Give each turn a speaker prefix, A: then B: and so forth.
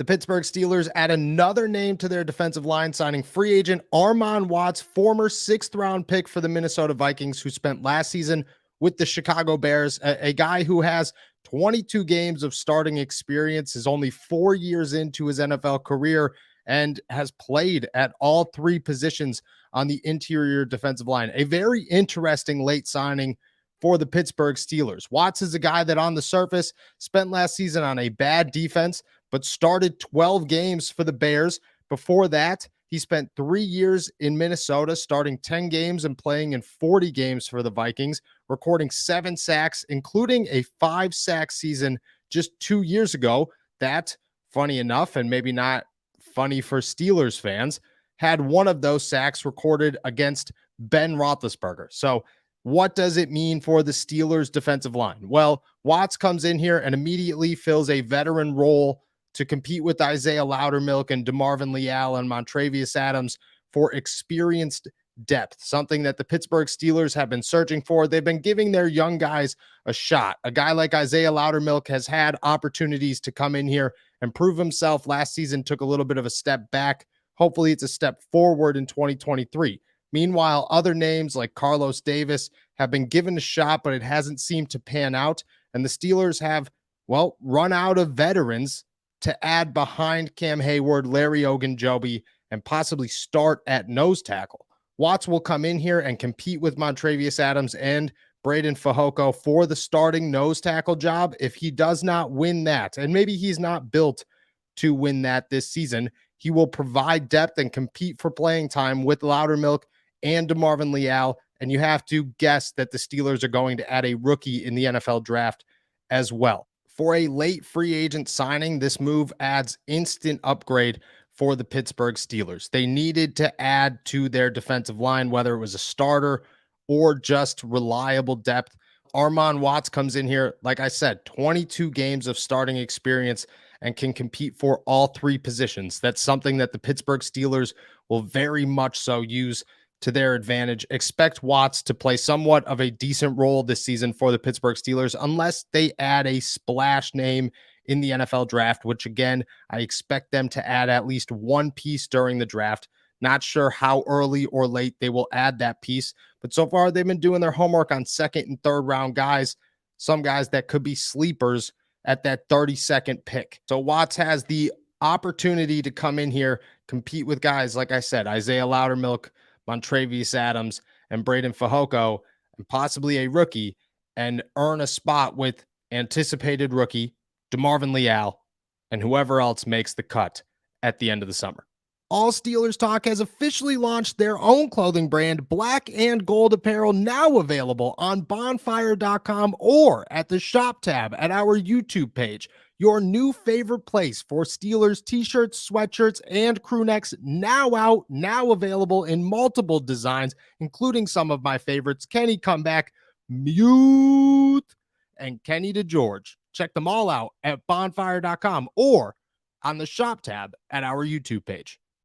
A: The Pittsburgh Steelers add another name to their defensive line, signing free agent Armon Watts, former sixth-round pick for the Minnesota Vikings, who spent last season with the Chicago Bears, a guy who has 22 games of starting experience, is only 4 years into his NFL career, and has played at all three positions on the interior defensive line. A very interesting late signing for the Pittsburgh Steelers. Watts is a guy that on the surface spent last season on a bad defense, but started 12 games for the Bears. Before that, he spent 3 years in Minnesota, starting 10 games and playing in 40 games for the Vikings, recording 7 sacks, including a 5-sack season just 2 years ago. That, funny enough, and maybe not funny for Steelers fans, had one of those sacks recorded against Ben Roethlisberger. So what does it mean for the Steelers defensive line? Well, Watts comes in here and immediately fills a veteran role to compete with Isaiah Loudermilk and DeMarvin Leal and Montravius Adams for experienced depth, something that the Pittsburgh Steelers have been searching for. They've been giving their young guys a shot. A guy like Isaiah Loudermilk has had opportunities to come in here and prove himself. Last season took a little bit of a step back. Hopefully it's a step forward in 2023. Meanwhile, other names like Carlos Davis have been given a shot, but it hasn't seemed to pan out. And the Steelers have, well, run out of veterans to add behind Cam Hayward, Larry Ogunjobi, and possibly start at nose tackle. Watts will come in here and compete with Montravius Adams and Braden Fehoko for the starting nose tackle job. If he does not win that, and maybe he's not built to win that this season, he will provide depth and compete for playing time with Loudermilk and DeMarvin Leal, and you have to guess that the Steelers are going to add a rookie in the NFL draft as well. For a late free agent signing, this move adds instant upgrade for the Pittsburgh Steelers. They needed to add to their defensive line, whether it was a starter or just reliable depth. Armon Watts comes in here, like I said, 22 games of starting experience and can compete for all three positions. That's something that the Pittsburgh Steelers will very much so use to their advantage. Expect Watts to play somewhat of a decent role this season for the Pittsburgh Steelers, unless they add a splash name in the NFL draft, which again, I expect them to add at least one piece during the draft. Not sure how early or late they will add that piece, but so far they've been doing their homework on second and third round guys, some guys that could be sleepers at that 32nd pick. So Watts has the opportunity to come in here, compete with guys, like I said, Isaiah Loudermilk, Montravius Adams, and Braden Fehoko, and possibly a rookie, and earn a spot with anticipated rookie DeMarvin Leal and whoever else makes the cut at the end of the summer. All Steelers Talk has officially launched their own clothing brand, Black and Gold Apparel, now available on bonfire.com or at the shop tab at our YouTube page. Your new favorite place for Steelers t-shirts, sweatshirts, and crew necks, now out, now available in multiple designs, including some of my favorites, Kenny Comeback, Mute, and Kenny DeGeorge. Check them all out at bonfire.com or on the shop tab at our YouTube page.